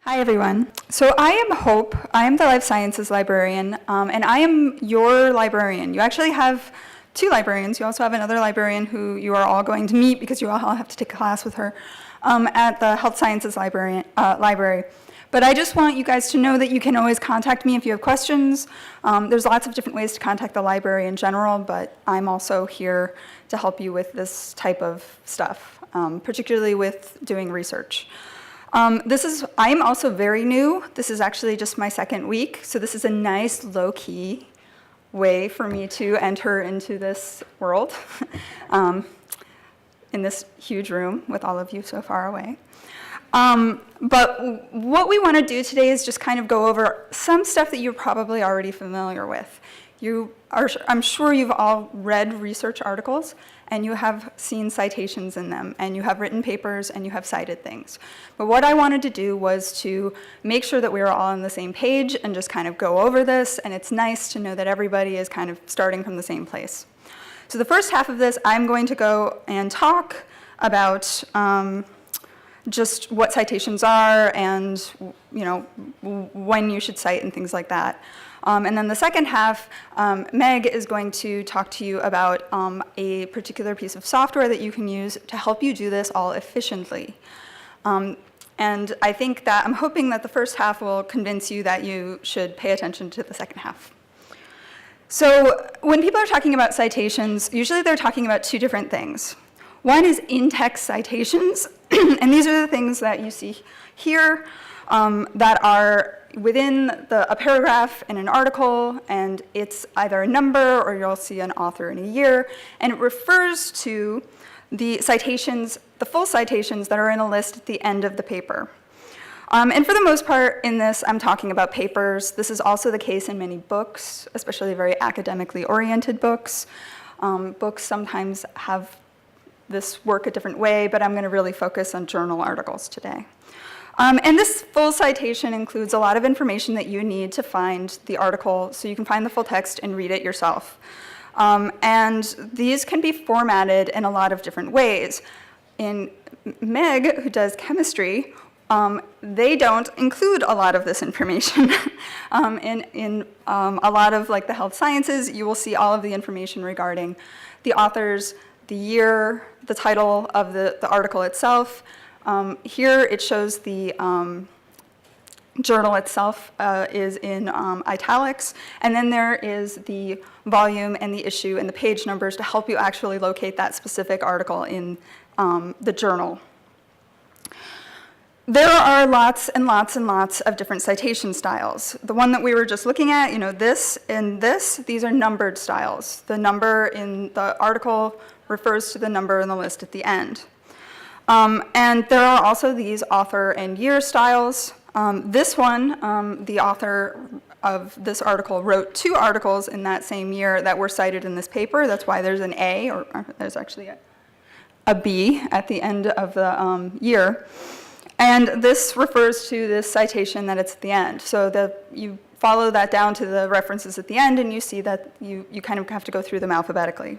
Hi everyone. So I am Hope. I am the life sciences librarian, and I am your librarian. You actually have two librarians. You also have another librarian who you are all going to meet because you all have to take a class with her at the health sciences library. But I just want you guys to know that you can always contact me if you have questions. There's lots of different ways to contact the library in general, but I'm also here to help you with this type of stuff, particularly with doing research. I'm also very new. This is actually just my second week, so this is a nice low-key way for me to enter into this world in this huge room with all of you so far away. But what we want to do today is just kind of go over some stuff that you're probably already familiar with. I'm sure you've all read research articles, and you have seen citations in them, and you have written papers, and you have cited things. But what I wanted to do was to make sure that we were all on the same page and just kind of go over this, and it's nice to know that everybody is kind of starting from the same place. So the first half of this, I'm going to go and talk about just what citations are and when you should cite and things like that. And then the second half, Meg is going to talk to you about a particular piece of software that you can use to help you do this all efficiently. And I'm hoping that the first half will convince you that you should pay attention to the second half. So when people are talking about citations, usually they're talking about two different things. One is in-text citations, and these are the things that you see here that are within a paragraph in an article, and it's either a number or you'll see an author and a year, and it refers to the citations, the full citations that are in a list at the end of the paper. And for the most part in this, I'm talking about papers. This is also the case in many books, especially very academically oriented books. Books sometimes have this work a different way, but I'm going to really focus on journal articles today. And this full citation includes a lot of information that you need to find the article so you can find the full text and read it yourself. And these can be formatted in a lot of different ways. In Meg, who does chemistry, they don't include a lot of this information. In a lot of the health sciences, you will see all of the information regarding the authors, the year, the title of the article itself. Here it shows the journal itself is in italics, and then there is the volume and the issue and the page numbers to help you actually locate that specific article in the journal. There are lots and lots and lots of different citation styles. The one that we were just looking at, this and this, these are numbered styles. The number in the article refers to the number in the list at the end. And there are also these author and year styles. This one, the author of this article wrote 2 articles in that same year that were cited in this paper. That's why there's an A, or there's actually a B at the end of the year. And this refers to this citation that it's at the end. So you follow that down to the references at the end, and you see that you kind of have to go through them alphabetically.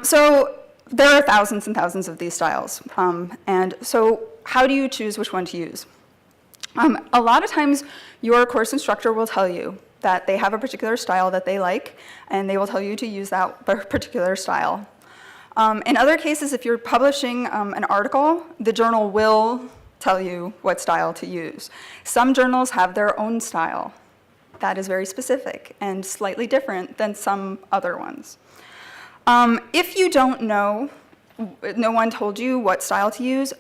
So there are thousands and thousands of these styles. And so how do you choose which one to use? A lot of times your course instructor will tell you that they have a particular style that they like, and they will tell you to use that particular style. In other cases, if you're publishing an article, the journal will tell you what style to use. Some journals have their own style. That is very specific and slightly different than some other ones. If you don't know, no one told you what style to use,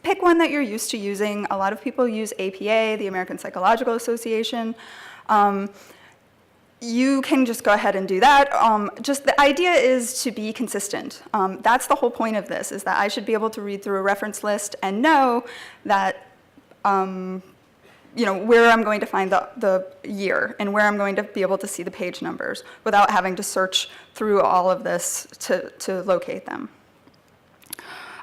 pick one that you're used to using. A lot of people use APA, the American Psychological Association. You can just go ahead and do that. Just the idea is to be consistent. That's the whole point of this, is that I should be able to read through a reference list and know that where I'm going to find the year and where I'm going to be able to see the page numbers without having to search through all of this to locate them.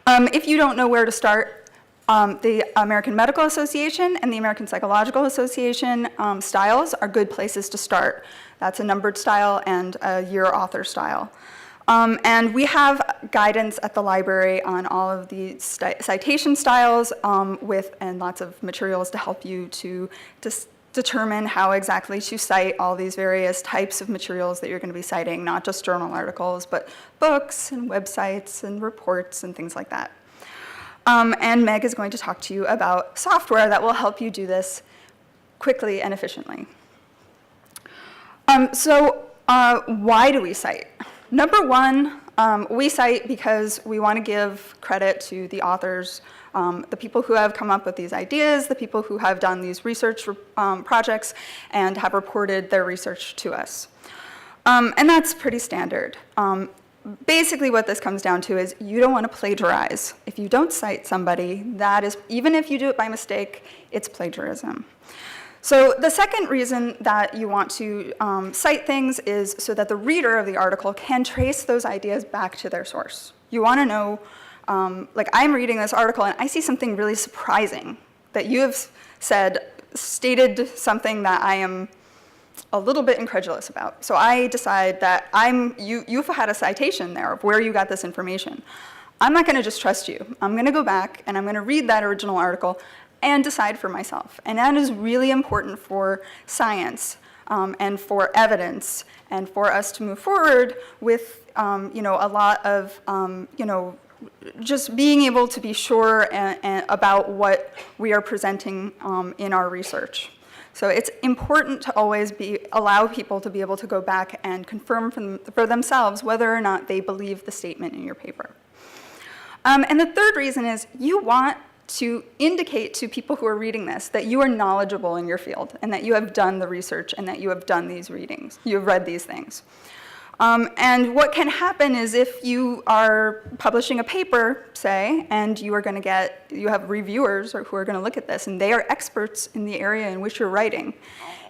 If you don't know where to start, the American Medical Association and the American Psychological Association styles are good places to start. That's a numbered style and a year author style. And we have guidance at the library on all of the citation styles and lots of materials to help you to determine how exactly to cite all these various types of materials that you're going to be citing, not just journal articles, but books and websites and reports and things like that. And Meg is going to talk to you about software that will help you do this quickly and efficiently. Why do we cite? Number one, we cite because we want to give credit to the authors, the people who have come up with these ideas, the people who have done these research projects and have reported their research to us. And that's pretty standard. Basically what this comes down to is you don't want to plagiarize. If you don't cite somebody, that is, even if you do it by mistake, it's plagiarism. So the second reason that you want to cite things is so that the reader of the article can trace those ideas back to their source. You want to know, like I'm reading this article and I see something really surprising that you have stated something that I am a little bit incredulous about. So I decide that you've had a citation there of where you got this information. I'm not going to just trust you. I'm going to go back and I'm going to read that original article and decide for myself. And that is really important for science and for evidence and for us to move forward with a lot of just being able to be sure about what we are presenting in our research. So it's important to always allow people to be able to go back and confirm for themselves whether or not they believe the statement in your paper. And the third reason is you want to indicate to people who are reading this that you are knowledgeable in your field and that you have done the research and that you have done these readings, you have read these things. And what can happen is if you are publishing a paper, say, and you have reviewers who are going to look at this, and they are experts in the area in which you're writing.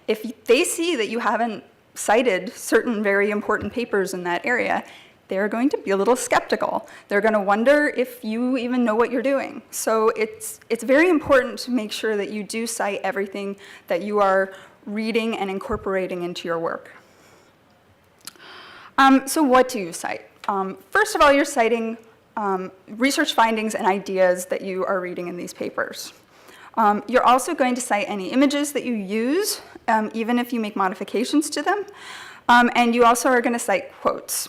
If they see that you haven't cited certain very important papers in that area, they're going to be a little skeptical. They're going to wonder if you even know what you're doing. So it's very important to make sure that you do cite everything that you are reading and incorporating into your work. So what do you cite? First of all, you're citing research findings and ideas that you are reading in these papers. You're also going to cite any images that you use, even if you make modifications to them. And you also are going to cite quotes.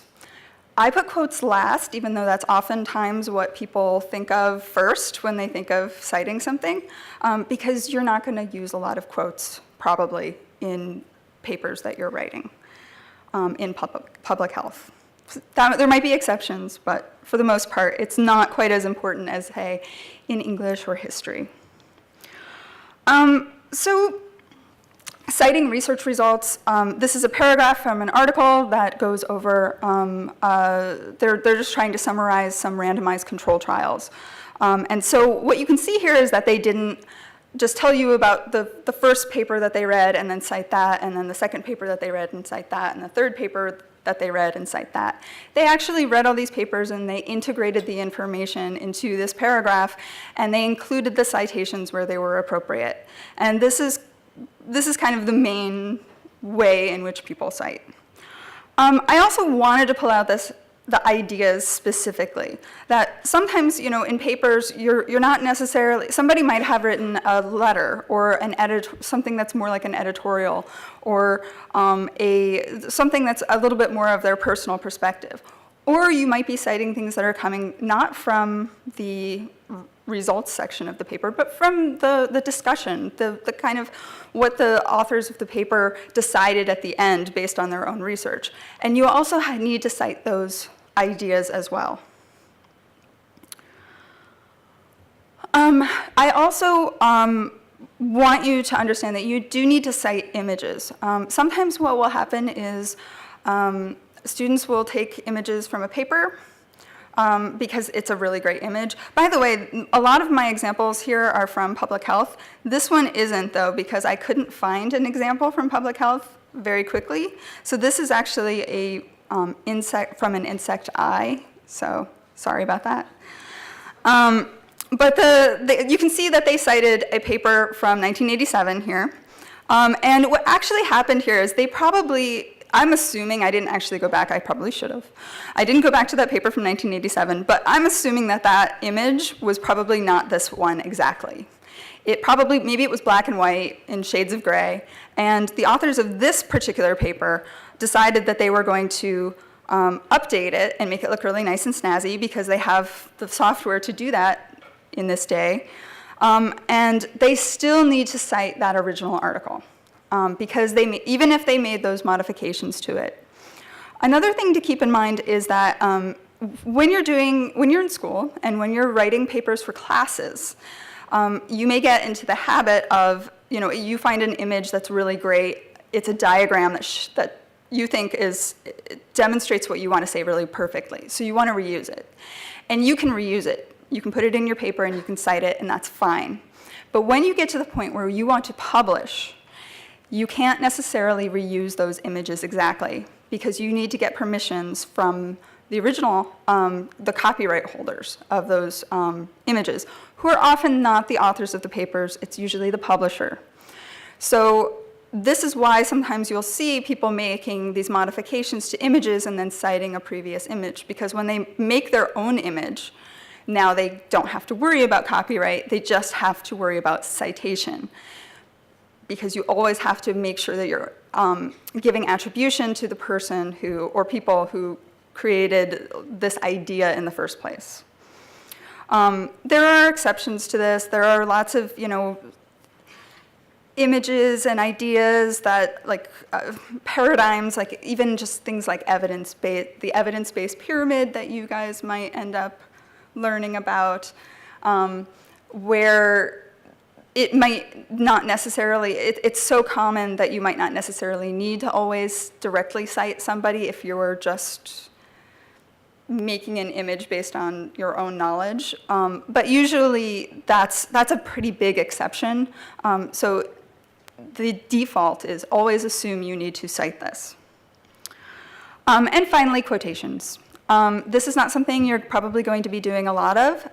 I put quotes last, even though that's oftentimes what people think of first when they think of citing something, because you're not going to use a lot of quotes, probably, in papers that you're writing in public health. There might be exceptions, but for the most part, it's not quite as important as, say, in English or history. So citing research results, this is a paragraph from an article that goes over, they're just trying to summarize some randomized control trials. And so what you can see here is that they didn't just tell you about the first paper that they read and then cite that, and then the second paper that they read and cite that, and the third paper that they read and cite that. They actually read all these papers and they integrated the information into this paragraph, and they included the citations where they were appropriate. And this is kind of the main way in which people cite. I also wanted to pull out the ideas specifically, that sometimes, in papers, you're not necessarily, somebody might have written a letter or something that's more like an editorial, or something that's a little bit more of their personal perspective. Or you might be citing things that are coming not from the results section of the paper, but from the discussion, the kind of what the authors of the paper decided at the end based on their own research. And you also need to cite those ideas as well. I also want you to understand that you do need to cite images. Sometimes what will happen is students will take images from a paper because it's a really great image. By the way, a lot of my examples here are from public health. This one isn't, though, because I couldn't find an example from public health very quickly. So this is actually a insect from an insect eye, so sorry about that. But you can see that they cited a paper from 1987 here. And what actually happened here is they probably I'm assuming, I didn't actually go back, I probably should have. I didn't go back to that paper from 1987, but I'm assuming that that image was probably not this one exactly. It probably, maybe it was black and white in shades of gray, and the authors of this particular paper decided that they were going to update it and make it look really nice and snazzy because they have the software to do that in this day. And they still need to cite that original article because even if they made those modifications to it. Another thing to keep in mind is that when you're in school and when you're writing papers for classes, you may get into the habit of, you find an image that's really great. It's a diagram that you think demonstrates what you want to say really perfectly. So you want to reuse it. And you can reuse it. You can put it in your paper and you can cite it, and that's fine. But when you get to the point where you want to publish, you can't necessarily reuse those images exactly because you need to get permissions from the original, the copyright holders of those images, who are often not the authors of the papers. It's usually the publisher. So this is why sometimes you'll see people making these modifications to images and then citing a previous image, because when they make their own image, now they don't have to worry about copyright, they just have to worry about citation. Because you always have to make sure that you're giving attribution to the person or people who created this idea in the first place. There are exceptions to this. There are lots of, images and ideas that, paradigms, like even just things like the evidence-based pyramid that you guys might end up learning about, where it might not necessarily, it's so common that you might not necessarily need to always directly cite somebody if you're just making an image based on your own knowledge. But usually that's a pretty big exception. So the default is always assume you need to cite this. And finally, quotations. This is not something you're probably going to be doing a lot of.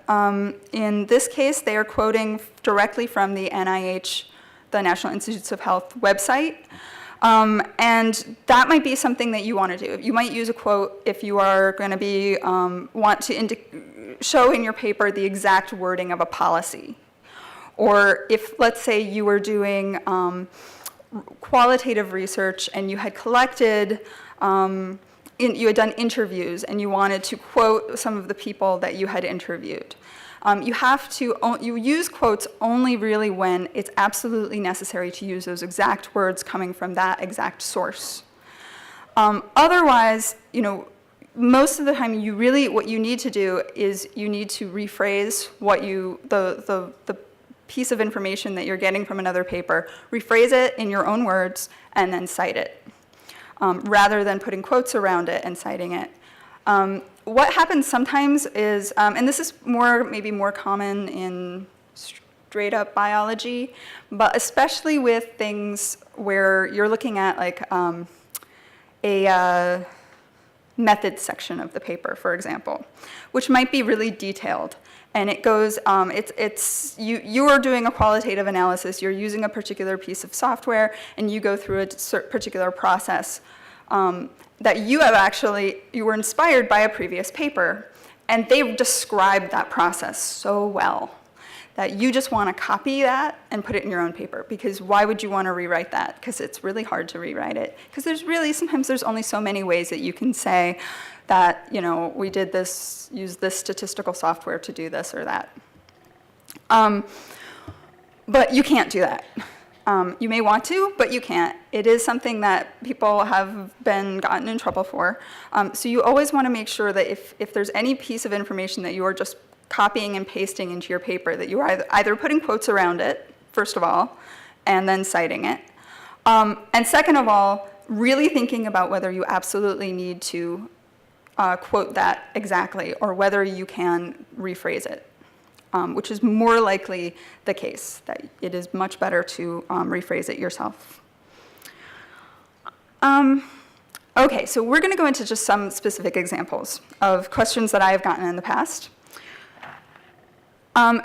In this case, they are quoting directly from the NIH, the National Institutes of Health website. And that might be something that you want to do. You might use a quote if you are going to be, want to show in your paper the exact wording of a policy. Or if, let's say, you were doing qualitative research and you had collected, you had done interviews and you wanted to quote some of the people that you had interviewed. You use quotes only really when it's absolutely necessary to use those exact words coming from that exact source. Otherwise, most of the time what you need to do is you need to rephrase the piece of information that you're getting from another paper, rephrase it in your own words, and then cite it, rather than putting quotes around it and citing it. What happens sometimes is, and this is maybe more common in straight up biology, but especially with things where you're looking at a methods section of the paper, for example, which might be really detailed. And it goes, you are doing a qualitative analysis, you're using a particular piece of software, and you go through a particular process that you were inspired by a previous paper, and they've described that process so well that you just want to copy that and put it in your own paper, because why would you want to rewrite that? Because it's really hard to rewrite it. Because sometimes there's only so many ways that you can say that, we did this, use this statistical software to do this or that. But you can't do that. You may want to, but you can't. It is something that people have been gotten in trouble for. So you always want to make sure that if there's any piece of information that you are just copying and pasting into your paper, that you are either putting quotes around it, first of all, and then citing it. And second of all, really thinking about whether you absolutely need to quote that exactly, or whether you can rephrase it, which is more likely the case, that it is much better to rephrase it yourself. Okay, so we're going to go into just some specific examples of questions that I have gotten in the past.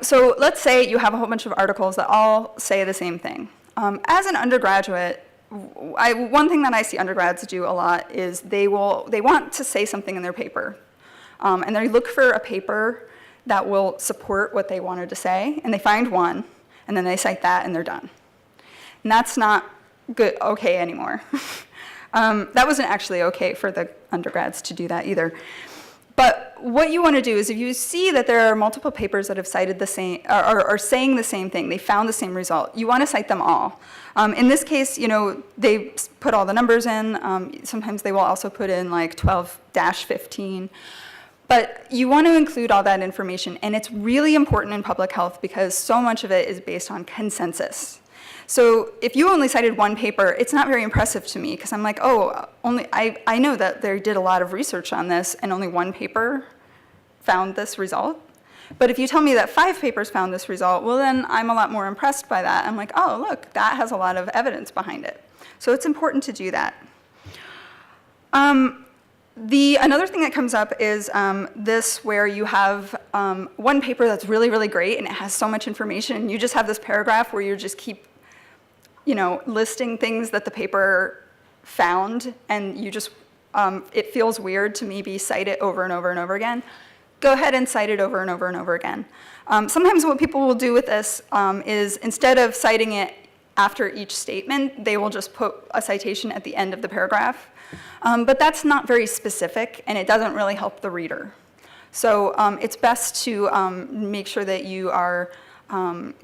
So let's say you have a whole bunch of articles that all say the same thing. As an undergraduate, one thing that I see undergrads do a lot is they want to say something in their paper. And they look for a paper that will support what they wanted to say, and they find one, and then they cite that, and they're done. And that's not okay anymore. That wasn't actually okay for the undergrads to do that either. But what you want to do is if you see that there are multiple papers that have cited the same, or are saying the same thing, they found the same result, you want to cite them all. In this case, they put all the numbers in. Sometimes they will also put in like 12-15. But you want to include all that information, and it's really important in public health because so much of it is based on consensus. So if you only cited one paper, it's not very impressive to me because I'm like, oh, I know that they did a lot of research on this and only one paper found this result. But if you tell me that 5 papers found this result, well then I'm a lot more impressed by that. I'm like, oh, look, that has a lot of evidence behind it. So it's important to do that. Another thing that comes up is this where you have one paper that's really, really great and it has so much information and you just have this paragraph where you just keep listing things that the paper found, and you just, it feels weird to maybe cite it over and over and over again. Go ahead and cite it over and over and over again. Sometimes what people will do with this is instead of citing it after each statement, they will just put a citation at the end of the paragraph. But that's not very specific, and it doesn't really help the reader. So it's best to make sure that you are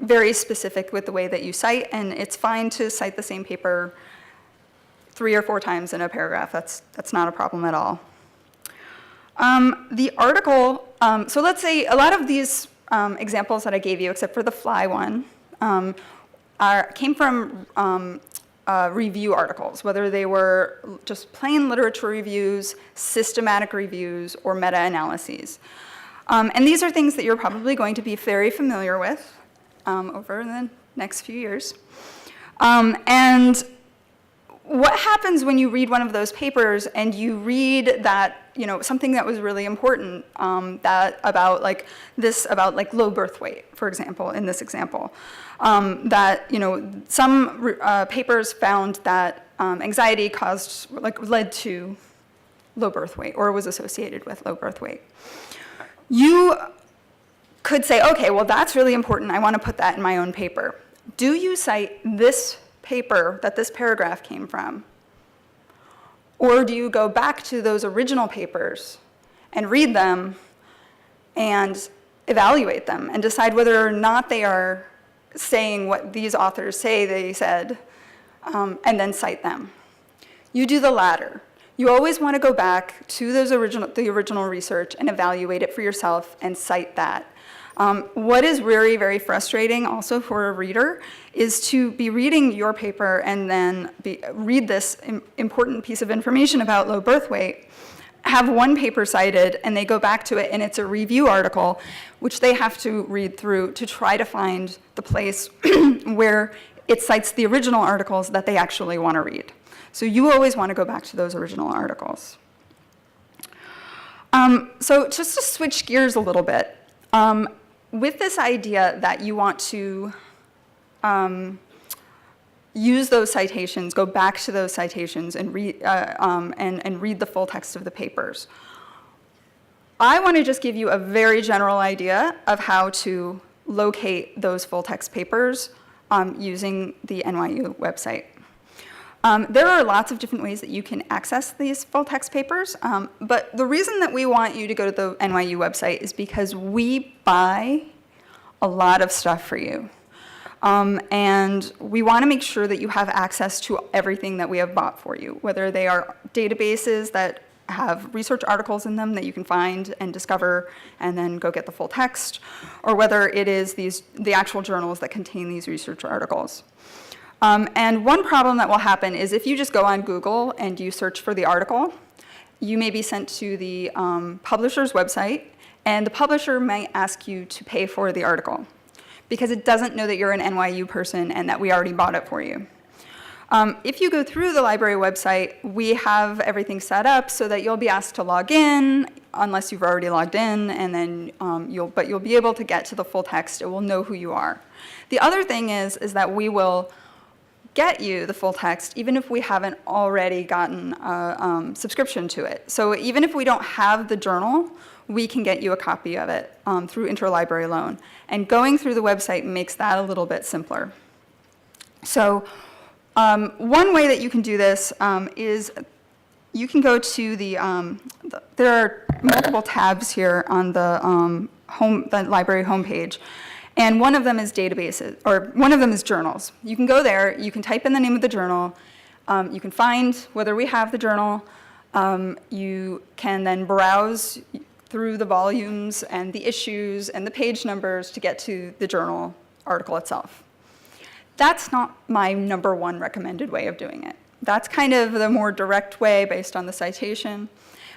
very specific with the way that you cite, and it's fine to cite the same paper 3 or 4 times in a paragraph. That's not a problem at all. The article, so let's say a lot of these examples that I gave you, except for the fly one, came from review articles, whether they were just plain literature reviews, systematic reviews, or meta-analyses. And these are things that you're probably going to be very familiar with over the next few years. And what happens when you read one of those papers and you read that, something that was really important, about low birth weight, for example, in this example, that, some papers found that anxiety led to low birth weight or was associated with low birth weight. You could say, okay, well, that's really important. I want to put that in my own paper. Do you cite this paper that this paragraph came from? Or do you go back to those original papers and read them and evaluate them and decide whether or not they are saying what these authors say they said, and then cite them? You do the latter. You always want to go back to the original research and evaluate it for yourself and cite that. What is very, very frustrating also for a reader is to be reading your paper and then read this important piece of information about low birth weight, have one paper cited, and they go back to it, and it's a review article, which they have to read through to try to find the place where it cites the original articles that they actually want to read. So you always want to go back to those original articles. So just to switch gears a little bit, with this idea that you want to use those citations, go back to those citations and read the full text of the papers, I want to just give you a very general idea of how to locate those full text papers using the NYU website. There are lots of different ways that you can access these full text papers, but the reason that we want you to go to the NYU website is because we buy a lot of stuff for you. And we want to make sure that you have access to everything that we have bought for you, whether they are databases that have research articles in them that you can find and discover and then go get the full text, or whether it is the actual journals that contain these research articles. And one problem that will happen is if you just go on Google and you search for the article, you may be sent to the publisher's website, and the publisher might ask you to pay for the article because it doesn't know that you're an NYU person and that we already bought it for you. If you go through the library website, we have everything set up so that you'll be asked to log in unless you've already logged in, and then you'll be able to get to the full text. It will know who you are. The other thing is that we will get you the full text, even if we haven't already gotten a subscription to it. So even if we don't have the journal, we can get you a copy of it through interlibrary loan. And going through the website makes that a little bit simpler. So one way that you can do this is you can go to there are multiple tabs here on the library homepage, and one of them is databases, or one of them is journals. You can go there, you can type in the name of the journal, you can find whether we have the journal, you can then browse through the volumes and the issues and the page numbers to get to the journal article itself. That's not my #1 recommended way of doing it. That's kind of the more direct way based on the citation.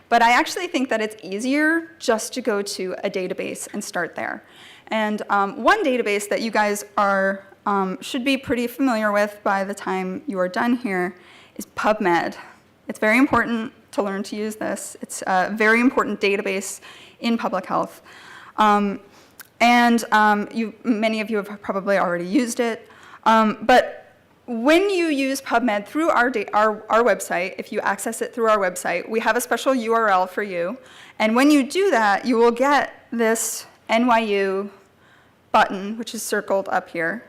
But I actually think that it's easier just to go to a database and start there. And one database that you guys should be pretty familiar with by the time you are done here is PubMed. It's very important to learn to use this. It's a very important database in public health. Many of you have probably already used it. But when you use PubMed through our website, if you access it through our website, we have a special URL for you. And when you do that, you will get this NYU button, which is circled up here.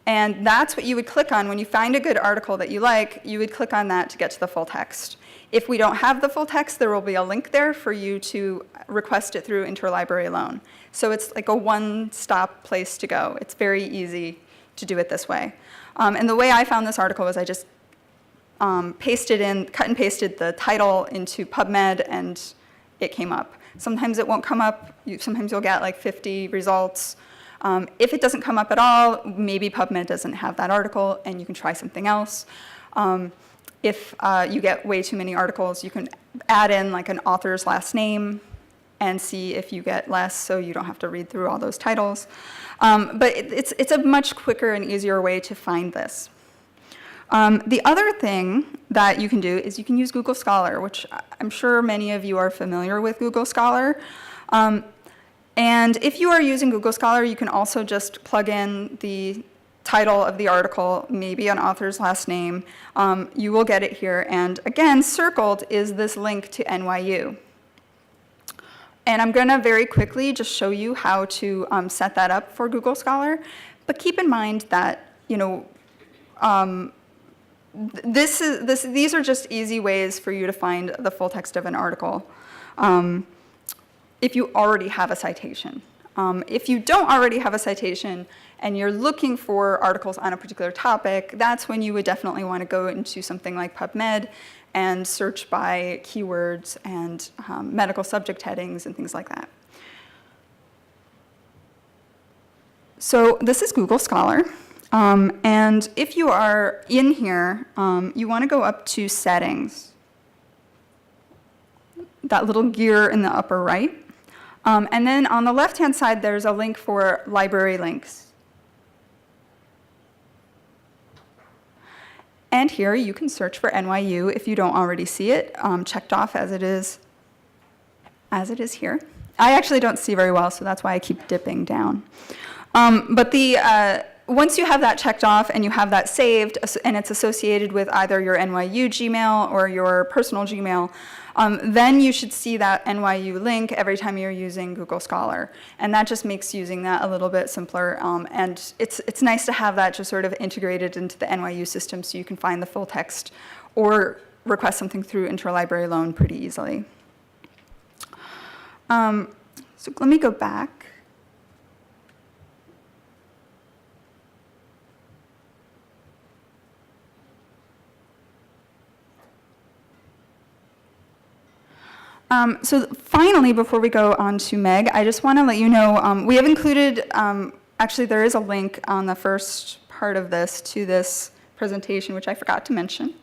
And that's what you would click on when you find a good article that you like. You would click on that to get to the full text. If we don't have the full text, there will be a link there for you to request it through interlibrary loan. So it's like a one-stop place to go. It's very easy to do it this way. And the way I found this article was I just cut and pasted the title into PubMed, and it came up. Sometimes it won't come up. Sometimes you'll get like 50 results. If it doesn't come up at all, maybe PubMed doesn't have that article, and you can try something else. If you get way too many articles, you can add in like an author's last name and see if you get less, so you don't have to read through all those titles. But it's a much quicker and easier way to find this. The other thing that you can do is you can use Google Scholar, which I'm sure many of you are familiar with Google Scholar. And if you are using Google Scholar, you can also just plug in the title of the article, maybe an author's last name. You will get it here. And again, circled is this link to NYU. And I'm going to very quickly just show you how to set that up for Google Scholar. But keep in mind that, these are just easy ways for you to find the full text of an article if you already have a citation. If you don't already have a citation and you're looking for articles on a particular topic, that's when you would definitely want to go into something like PubMed and search by keywords and medical subject headings and things like that. So this is Google Scholar. And if you are in here, you want to go up to Settings, that little gear in the upper right. And then on the left-hand side, there's a link for library links. And here you can search for NYU if you don't already see it, checked off as it is here. I actually don't see very well, so that's why I keep dipping down. Once you have that checked off and you have that saved, and it's associated with either your NYU Gmail or your personal Gmail, then you should see that NYU link every time you're using Google Scholar. And that just makes using that a little bit simpler. And it's nice to have that just sort of integrated into the NYU system so you can find the full text or request something through interlibrary loan pretty easily. So let me go back. So finally, before we go on to Meg, I just want to let you know, we have included, actually there is a link on the first part of this to this presentation, which I forgot to mention.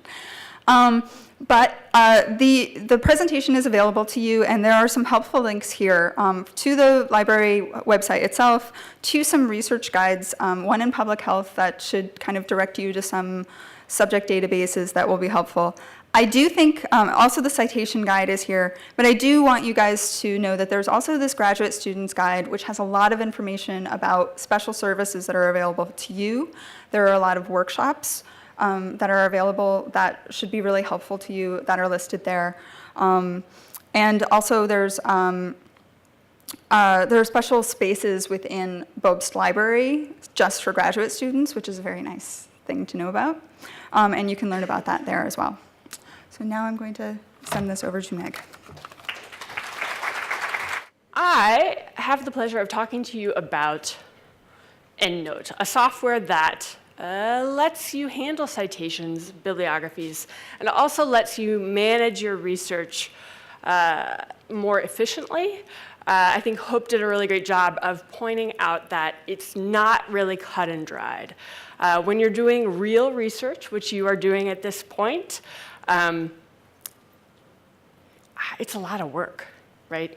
But the presentation is available to you, and there are some helpful links here to the library website itself, to some research guides, one in public health that should kind of direct you to some subject databases that will be helpful. I do think also the citation guide is here, but I do want you guys to know that there's also this graduate students guide, which has a lot of information about special services that are available to you. There are a lot of workshops that are available that should be really helpful to you that are listed there. And also there are special spaces within BOBST library just for graduate students, which is a very nice thing to know about. And you can learn about that there as well. So now I'm going to send this over to Meg. I have the pleasure of talking to you about EndNote, a software that lets you handle citations, bibliographies, and also lets you manage your research more efficiently. I think Hope did a really great job of pointing out that it's not really cut and dried. When you're doing real research, which you are doing at this point, it's a lot of work, right?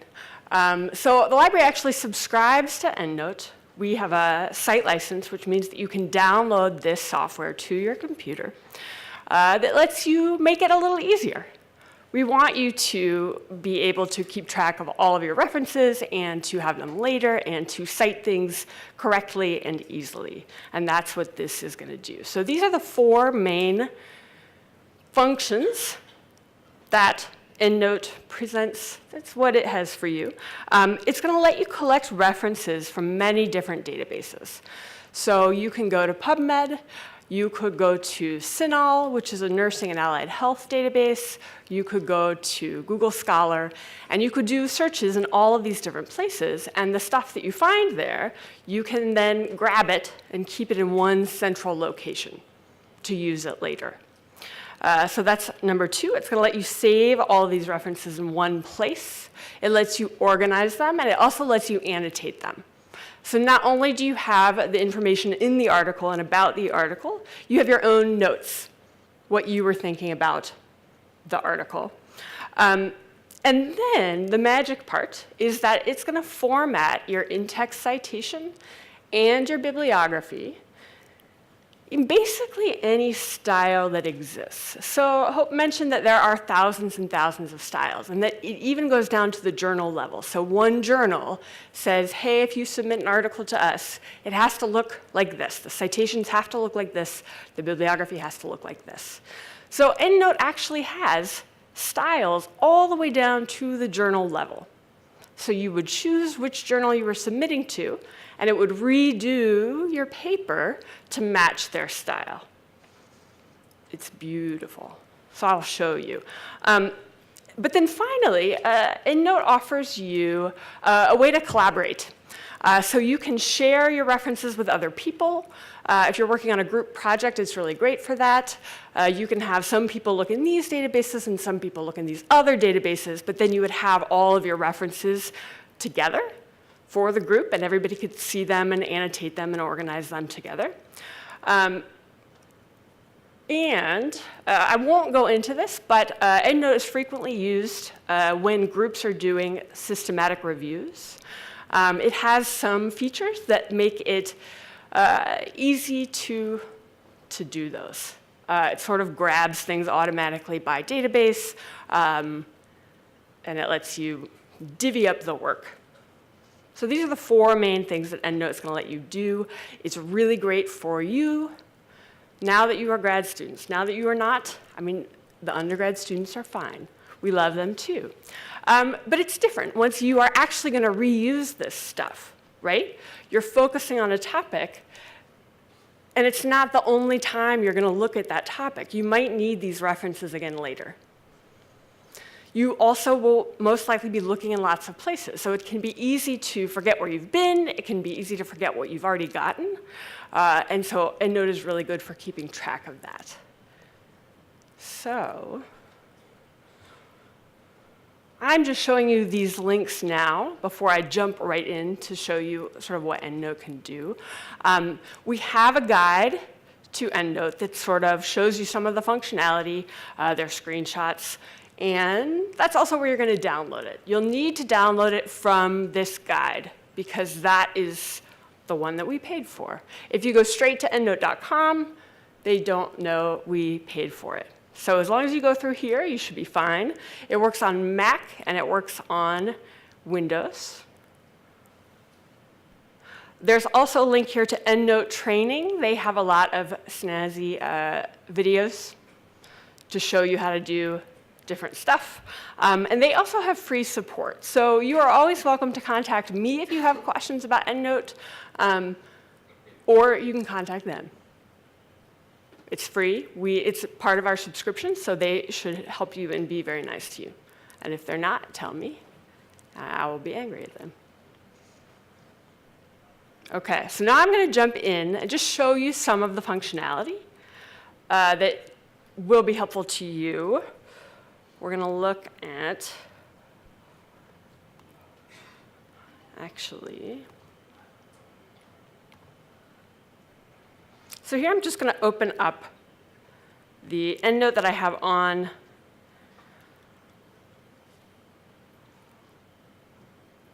So the library actually subscribes to EndNote. We have a cite license, which means that you can download this software to your computer that lets you make it a little easier. We want you to be able to keep track of all of your references and to have them later and to cite things correctly and easily. And that's what this is going to do. So these are the 4 main functions that EndNote presents. That's what it has for you. It's going to let you collect references from many different databases. So you can go to PubMed. You could go to CINAHL, which is a nursing and allied health database. You could go to Google Scholar. And you could do searches in all of these different places. And the stuff that you find there, you can then grab it and keep it in one central location to use it later. So that's number 2. It's going to let you save all of these references in one place. It lets you organize them, and it also lets you annotate them. So not only do you have the information in the article and about the article, you have your own notes, what you were thinking about the article. And then the magic part is that it's going to format your in-text citation and your bibliography in basically any style that exists. So Hope mentioned that there are thousands and thousands of styles, and that it even goes down to the journal level. So one journal says, hey, if you submit an article to us, it has to look like this. The citations have to look like this. The bibliography has to look like this. So EndNote actually has styles all the way down to the journal level. So you would choose which journal you were submitting to, and it would redo your paper to match their style. It's beautiful. So I'll show you. But then finally, EndNote offers you a way to collaborate. So you can share your references with other people. If you're working on a group project, it's really great for that. You can have some people look in these databases and some people look in these other databases, but then you would have all of your references together for the group, and everybody could see them and annotate them and organize them together. I won't go into this, but EndNote is frequently used when groups are doing systematic reviews. It has some features that make it easy to do those. It sort of grabs things automatically by database, and it lets you divvy up the work. So these are the 4 main things that EndNote is going to let you do. It's really great for you now that you are grad students. Now that you are not, I mean, the undergrad students are fine. We love them too. But it's different once you are actually going to reuse this stuff, right? You're focusing on a topic, and it's not the only time you're going to look at that topic. You might need these references again later. You also will most likely be looking in lots of places. So it can be easy to forget where you've been. It can be easy to forget what you've already gotten. And so EndNote is really good for keeping track of that. So I'm just showing you these links now before I jump right in to show you sort of what EndNote can do. We have a guide to EndNote that sort of shows you some of the functionality, their screenshots. And that's also where you're going to download it. You'll need to download it from this guide because that is the one that we paid for. If you go straight to endnote.com, they don't know we paid for it. So as long as you go through here, you should be fine. It works on Mac, and it works on Windows. There's also a link here to EndNote training. They have a lot of snazzy videos to show you how to do different stuff. And they also have free support. So you are always welcome to contact me if you have questions about EndNote, or you can contact them. It's free. It's part of our subscription, so they should help you and be very nice to you. And if they're not, tell me. I will be angry at them. OK, so now I'm going to jump in and just show you some of the functionality that will be helpful to you. We're going to look at, actually, so here I'm just going to open up the EndNote that I have on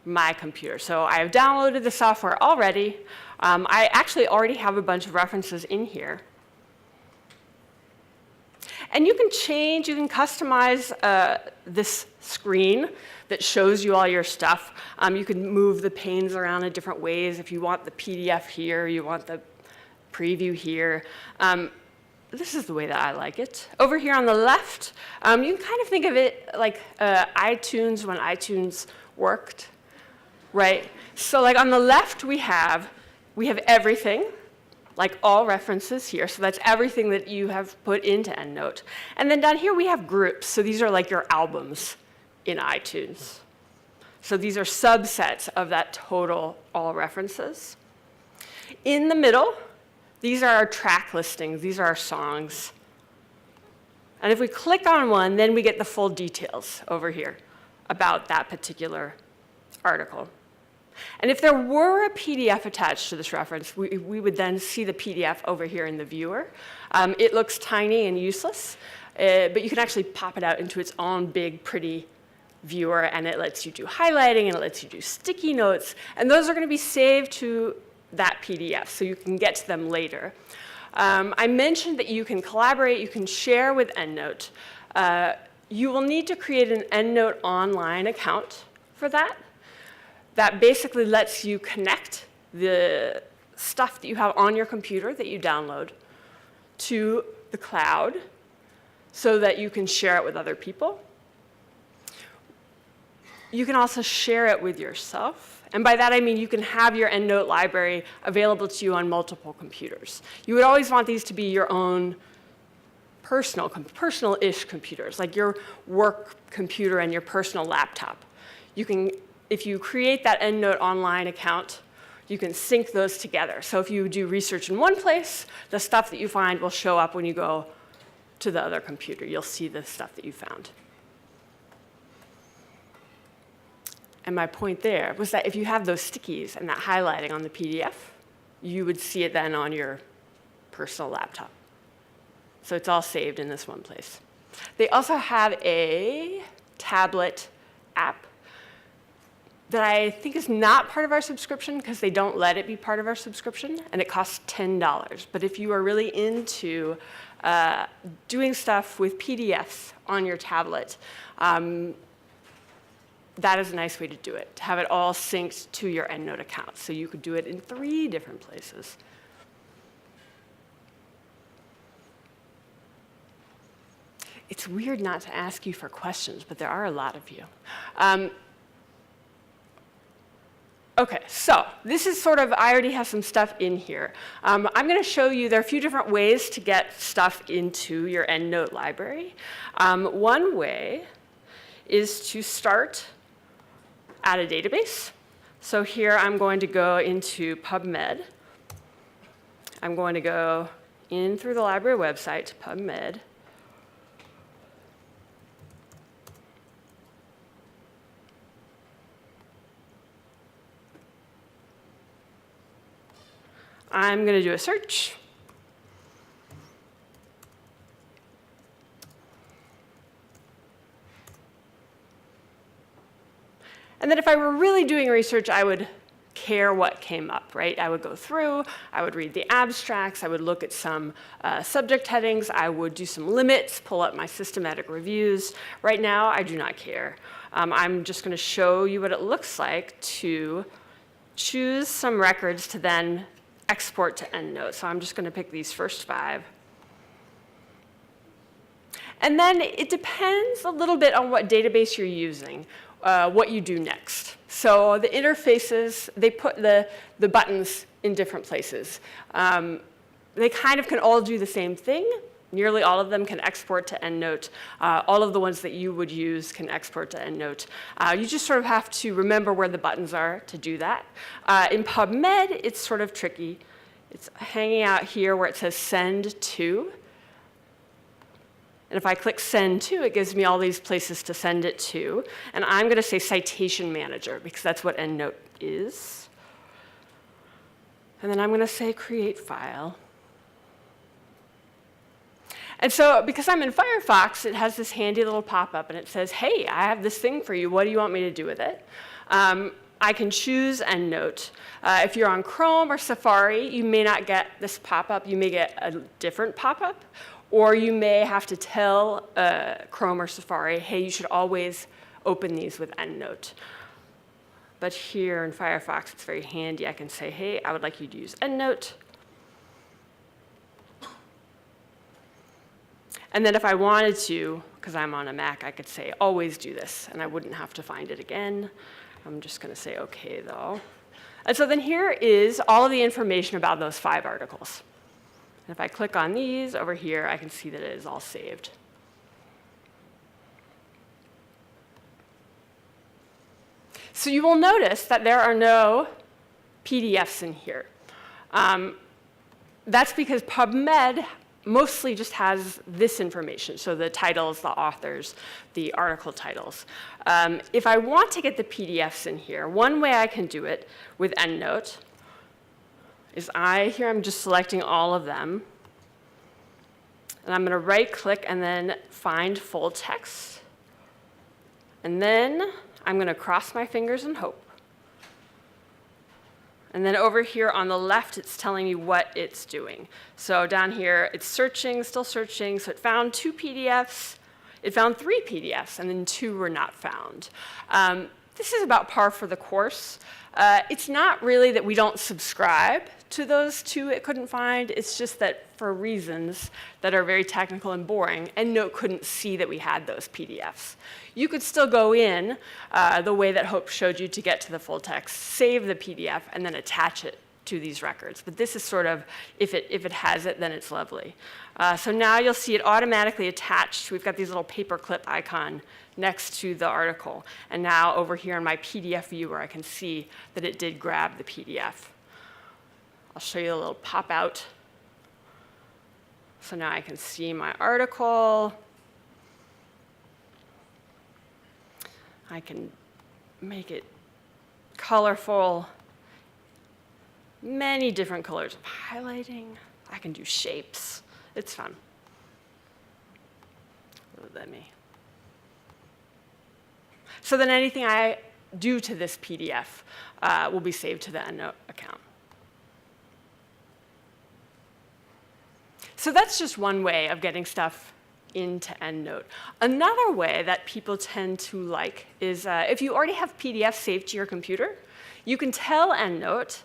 my computer. So I have downloaded the software already. I actually already have a bunch of references in here. And you can change, you can customize this screen that shows you all your stuff. You can move the panes around in different ways. If you want the PDF here, you want the preview here. This is the way that I like it. Over here on the left, you can kind of think of it like iTunes when iTunes worked, right? So like on the left, we have everything, like all references here. So that's everything that you have put into EndNote. And then down here, we have groups. So these are like your albums in iTunes. So these are subsets of that total all references. In the middle, these are our track listings. These are our songs. And if we click on one, then we get the full details over here about that particular article. And if there were a PDF attached to this reference, we would then see the PDF over here in the viewer. It looks tiny and useless, but you can actually pop it out into its own big, pretty viewer, and it lets you do highlighting, and it lets you do sticky notes. And those are going to be saved to that PDF, so you can get to them later. I mentioned that you can collaborate, you can share with EndNote. You will need to create an EndNote online account for that. That basically lets you connect the stuff that you have on your computer that you download to the cloud so that you can share it with other people. You can also share it with yourself. And by that, I mean you can have your EndNote library available to you on multiple computers. You would always want these to be your own personal-ish computers, like your work computer and your personal laptop. You can, if you create that EndNote online account, you can sync those together. So if you do research in one place, the stuff that you find will show up when you go to the other computer. You'll see the stuff that you found. And my point there was that if you have those stickies and that highlighting on the PDF, you would see it then on your personal laptop. So it's all saved in this one place. They also have a tablet app that I think is not part of our subscription because they don't let it be part of our subscription, and it costs $10. But if you are really into doing stuff with PDFs on your tablet, that is a nice way to do it, to have it all synced to your EndNote account. So you could do it in 3 different places. It's weird not to ask you for questions, but there are a lot of you. OK, so this is sort of, I already have some stuff in here. I'm going to show you, there are a few different ways to get stuff into your EndNote library. One way is to start at a database. So here I'm going to go into PubMed. I'm going to go in through the library website to PubMed. I'm going to do a search. And then if I were really doing research, I would care what came up, right? I would go through, I would read the abstracts, I would look at some subject headings, I would do some limits, pull up my systematic reviews. Right now, I do not care. I'm just going to show you what it looks like to choose some records to then export to EndNote. So I'm just going to pick these first 5. And then it depends a little bit on what database you're using, what you do next. So the interfaces, they put the buttons in different places. They kind of can all do the same thing. Nearly all of them can export to EndNote. All of the ones that you would use can export to EndNote. You just sort of have to remember where the buttons are to do that. In PubMed, it's sort of tricky. It's hanging out here where it says send to. And if I click send to, it gives me all these places to send it to. And I'm going to say Citation Manager, because that's what EndNote is. And then I'm going to say create file. And so because I'm in Firefox, it has this handy little pop-up, and it says, hey, I have this thing for you. What do you want me to do with it? I can choose EndNote. If you're on Chrome or Safari, you may not get this pop-up. You may get a different pop-up. Or you may have to tell Chrome or Safari, hey, you should always open these with EndNote. But here in Firefox, it's very handy. I can say, hey, I would like you to use EndNote. And then if I wanted to, because I'm on a Mac, I could say, always do this, and I wouldn't have to find it again. I'm just going to say OK, though. And so then here is all of the information about those 5 articles. And if I click on these over here, I can see that it is all saved. So you will notice that there are no PDFs in here. That's because PubMed mostly just has this information, so the titles, the authors, the article titles. If I want to get the PDFs in here, one way I can do it with EndNote is here I'm just selecting all of them. And I'm going to right-click and then find full text. And then I'm going to cross my fingers and hope. And then over here on the left, it's telling me what it's doing. So down here, it's searching, still searching. So it found 2 PDFs. It found 3 PDFs, and then 2 were not found. This is about par for the course. It's not really that we don't subscribe to those 2 it couldn't find. It's just that for reasons that are very technical and boring, EndNote couldn't see that we had those PDFs. You could still go in the way that Hope showed you to get to the full text, save the PDF, and then attach it to these records. But this is sort of, if it has it, then it's lovely. So now you'll see it automatically attached. We've got these little paperclip icon next to the article. And now over here in my PDF viewer, I can see that it did grab the PDF. I'll show you a little pop-out. So now I can see my article. I can make it colorful. Many different colors of highlighting. I can do shapes. It's fun. Let me. So then anything I do to this PDF will be saved to the EndNote account. So that's just one way of getting stuff into EndNote. Another way that people tend to like is if you already have PDFs saved to your computer, you can tell EndNote,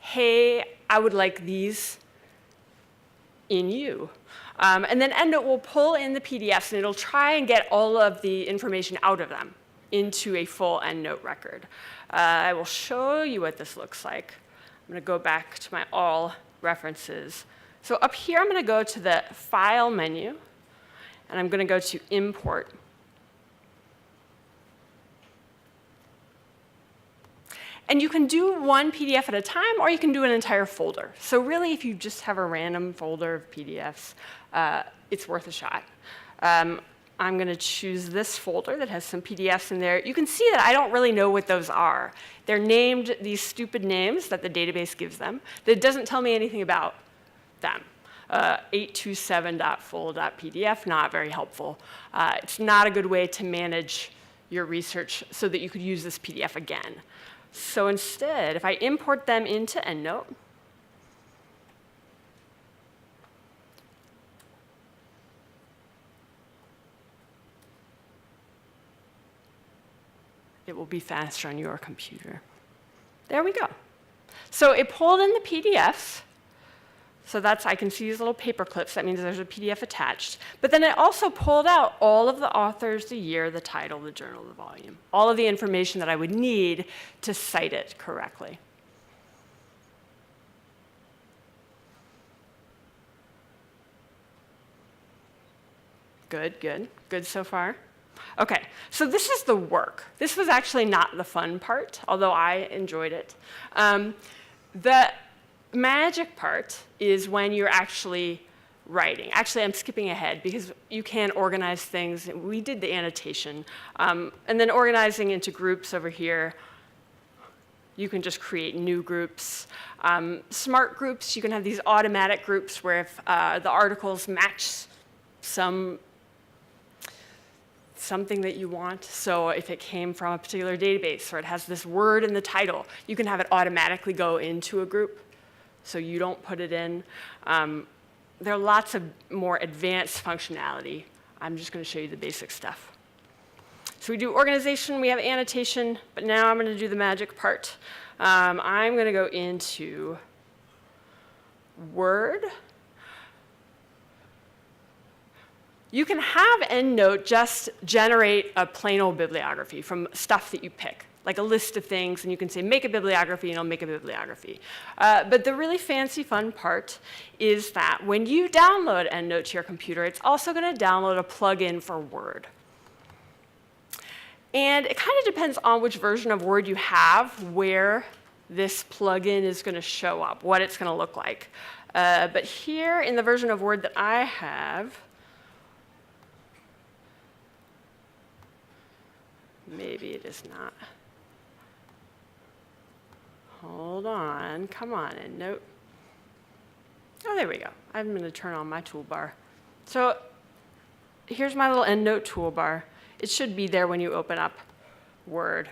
hey, I would like these in you. And then EndNote will pull in the PDFs, and it'll try and get all of the information out of them into a full EndNote record. I will show you what this looks like. I'm going to go back to my all references. So up here, I'm going to go to the File menu, and I'm going to go to Import. And you can do one PDF at a time, or you can do an entire folder. So really, if you just have a random folder of PDFs, it's worth a shot. I'm going to choose this folder that has some PDFs in there. You can see that I don't really know what those are. They're named these stupid names that the database gives them that doesn't tell me anything about them. 827.full.pdf, not very helpful. It's not a good way to manage your research so that you could use this PDF again. So instead, if I import them into EndNote, it will be faster on your computer. There we go. So it pulled in the PDFs. So that's, I can see these little paper clips. That means there's a PDF attached. But then it also pulled out all of the authors, the year, the title, the journal, the volume, all of the information that I would need to cite it correctly. Good, good, good so far. Okay, so this is the work. This was actually not the fun part, although I enjoyed it. The magic part is when you're actually writing. Actually, I'm skipping ahead because you can organize things. We did the annotation. And then organizing into groups over here, you can just create new groups. Smart groups, you can have these automatic groups where if the articles match something that you want. So if it came from a particular database or it has this word in the title, you can have it automatically go into a group so you don't put it in. There are lots of more advanced functionality. I'm just going to show you the basic stuff. So we do organization, we have annotation, but now I'm going to do the magic part. I'm going to go into Word. You can have EndNote just generate a plain old bibliography from stuff that you pick, like a list of things, and you can say, make a bibliography, and it'll make a bibliography. But the really fancy fun part is that when you download EndNote to your computer, it's also going to download a plugin for Word. And it kind of depends on which version of Word you have, where this plugin is going to show up, what it's going to look like. But here in the version of Word that I have, maybe it is not. Hold on, come on, EndNote. Oh, there we go. I'm going to turn on my toolbar. So here's my little EndNote toolbar. It should be there when you open up Word.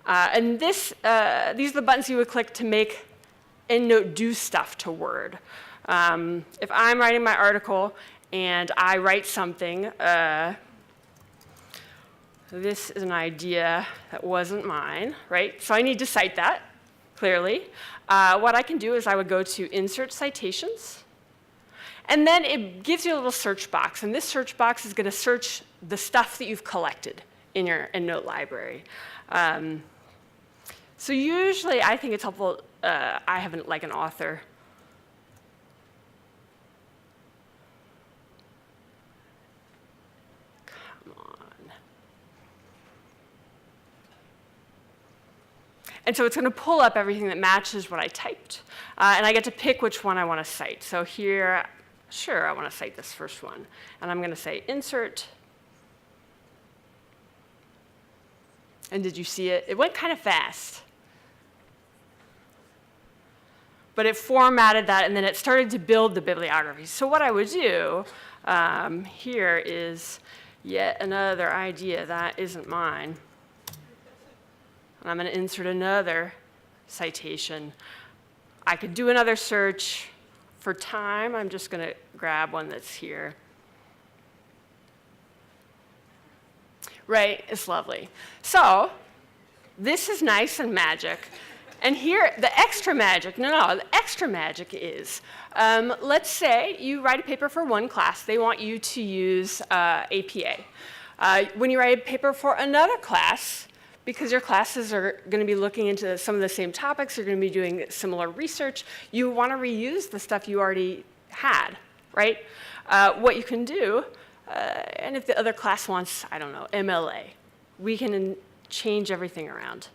And these are the buttons you would click to make EndNote do stuff to Word. If I'm writing my article and I write something, this is an idea that wasn't mine, right? So I need to cite that, clearly. What I can do is I would go to Insert Citations, and then it gives you a little search box. And this search box is going to search the stuff that you've collected in your EndNote library. So usually I think it's helpful, I have like an author. And so it's going to pull up everything that matches what I typed. And I get to pick which one I want to cite. So here, sure, I want to cite this first one. And I'm going to say insert. And did you see it? It went kind of fast. But it formatted that, and then it started to build the bibliography. So what I would do here is yet another idea that isn't mine. And I'm going to insert another citation. I could do another search. For time, I'm just going to grab one that's here. Right, it's lovely. So this is nice and magic. And here, the extra magic, the extra magic is, let's say you write a paper for one class. They want you to use APA. When you write a paper for another class, because your classes are going to be looking into some of the same topics, you're going to be doing similar research, you want to reuse the stuff you already had, right? What you can do, and if the other class wants, I don't know, MLA, we can change everything around.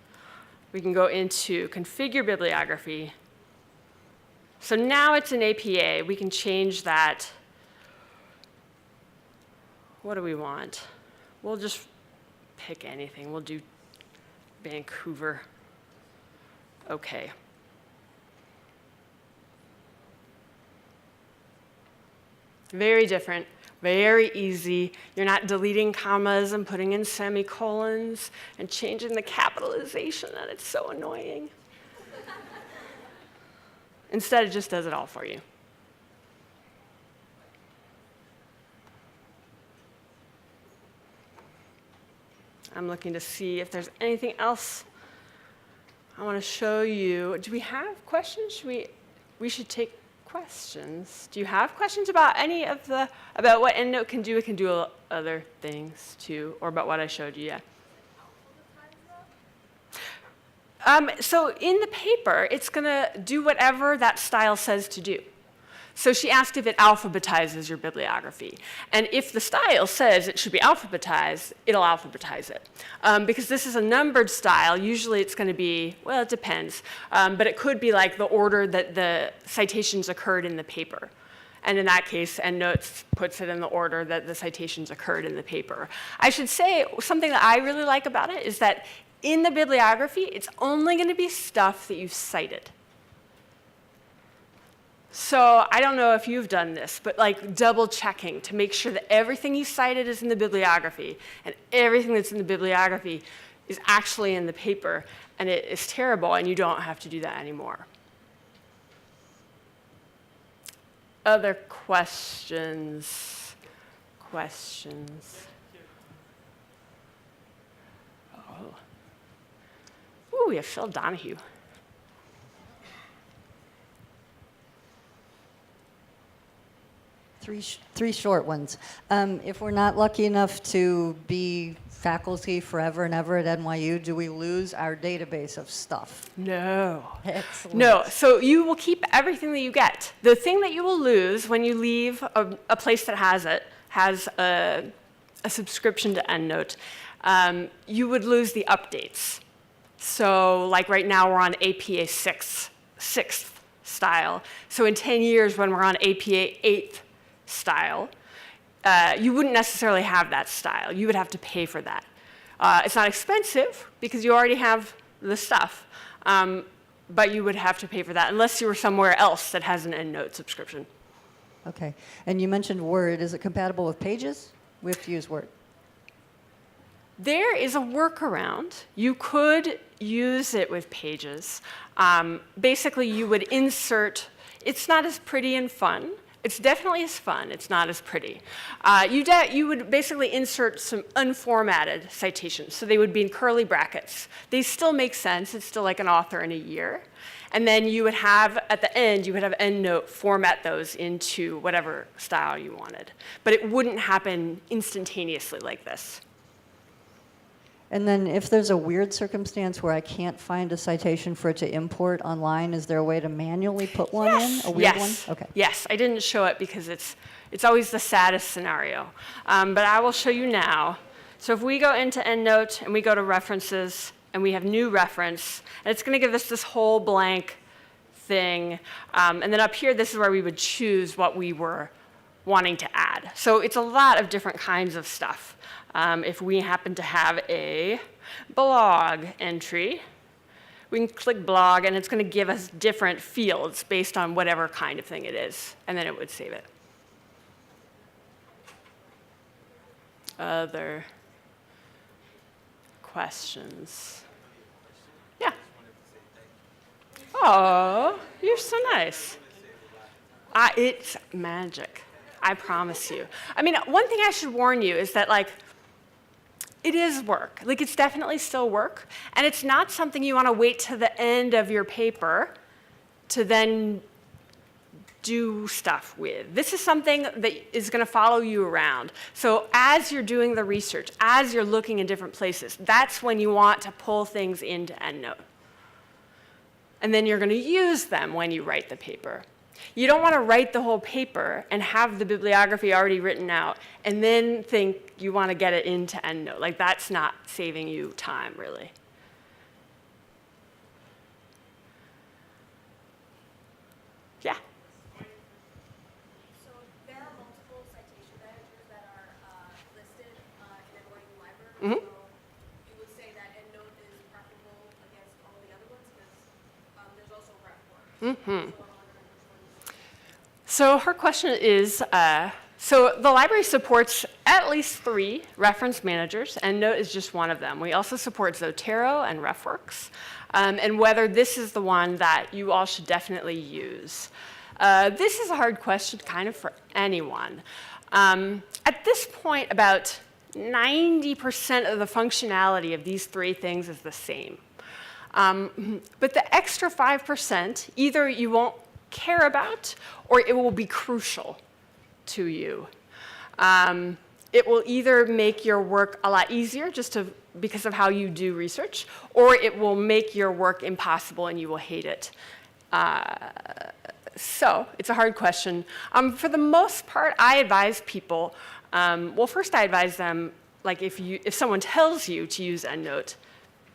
We can go into configure bibliography. So now it's an APA. We can change that. What do we want? We'll just pick anything. We'll do Vancouver. Okay. Very different. Very easy. You're not deleting commas and putting in semicolons and changing the capitalization, and it's so annoying. Instead, it just does it all for you. I'm looking to see if there's anything else I want to show you. Do we have questions? We should take questions. Do you have questions about any of about what EndNote can do? It can do other things too, or about what I showed you, yeah. So in the paper, it's going to do whatever that style says to do. So she asked if it alphabetizes your bibliography. And if the style says it should be alphabetized, it'll alphabetize it. Because this is a numbered style, usually it's going to be, well, it depends. But it could be like the order that the citations occurred in the paper. And in that case, EndNote puts it in the order that the citations occurred in the paper. I should say something that I really like about it is that in the bibliography, it's only going to be stuff that you've cited. So I don't know if you've done this, but like double checking to make sure that everything you cited is in the bibliography and everything that's in the bibliography is actually in the paper, and it is terrible, and you don't have to do that anymore. Other questions? Questions? Oh. Ooh, we have Phil Donahue. Three short ones. If we're not lucky enough to be faculty forever and ever at NYU, do we lose our database of stuff? No. Excellent. No, so you will keep everything that you get. The thing that you will lose when you leave a place that has a subscription to EndNote, you would lose the updates. So like right now we're on APA 6th style. So in 10 years when we're on APA 8th style, you wouldn't necessarily have that style. You would have to pay for that. It's not expensive because you already have the stuff, but you would have to pay for that unless you were somewhere else that has an EndNote subscription. Okay. And you mentioned Word. Is it compatible with Pages? We have to use Word. There is a workaround. You could use it with Pages. Basically, you would insert, it's not as pretty and fun. It's definitely as fun. It's not as pretty. You would basically insert some unformatted citations. So they would be in curly brackets. They still make sense. It's still like an author in a year. And then you would have, at the end, you would have EndNote format those into whatever style you wanted. But it wouldn't happen instantaneously like this. And then if there's a weird circumstance where I can't find a citation for it to import online, is there a way to manually put one in? A weird one? Okay. Yes, I didn't show it because it's always the saddest scenario. But I will show you now. So if we go into EndNote and we go to references and we have new reference, and it's going to give us this whole blank thing. And then up here, this is where we would choose what we were wanting to add. So it's a lot of different kinds of stuff. If we happen to have a blog entry, we can click blog, and it's going to give us different fields based on whatever kind of thing it is, and then it would save it. Other questions? Yeah. Oh, you're so nice. It's magic. I promise you. I mean, one thing I should warn you is that, like, it is work. Like, it's definitely still work. And it's not something you want to wait to the end of your paper to then do stuff with. This is something that is going to follow you around. So as you're doing the research, as you're looking in different places, that's when you want to pull things into EndNote. And then you're going to use them when you write the paper. You don't want to write the whole paper and have the bibliography already written out and then think you want to get it into EndNote. Like, that's not saving you time, really. Yeah? So there are multiple citation managers that are listed in NYU Library. Mm-hmm. So you would say that EndNote is preferable against all the other ones because there's also RefWorks. Mm-hmm. So I'm wondering which one. So her question is, So the library supports at least 3 reference managers. EndNote is just one of them. We also support Zotero and RefWorks, and whether this is the one that you all should definitely use. This is a hard question kind of for anyone. At this point, about 90% of the functionality of these 3 things is the same. But the extra 5%, either you won't care about or it will be crucial to you. It will either make your work a lot easier because of how you do research, or it will make your work impossible and you will hate it. So it's a hard question. For the most part, I advise people, well, first I advise them, like if someone tells you to use EndNote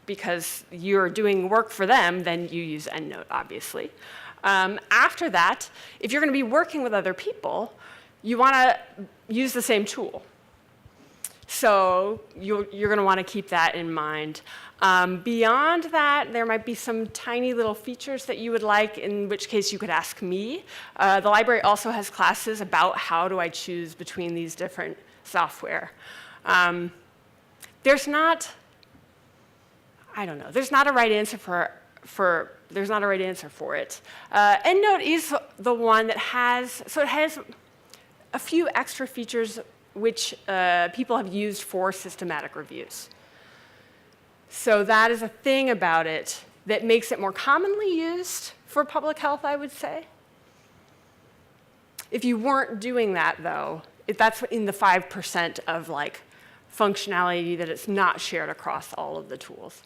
because you're doing work for them, then you use EndNote, obviously. After that, if you're going to be working with other people, you want to use the same tool. So you're going to want to keep that in mind. Beyond that, there might be some tiny little features that you would like, in which case you could ask me. The library also has classes about how do I choose between these different software. There's not a right answer there's not a right answer for it. EndNote is the one that has a few extra features which people have used for systematic reviews. So that is a thing about it that makes it more commonly used for public health, I would say. If you weren't doing that, though, that's in the 5% of functionality that it's not shared across all of the tools.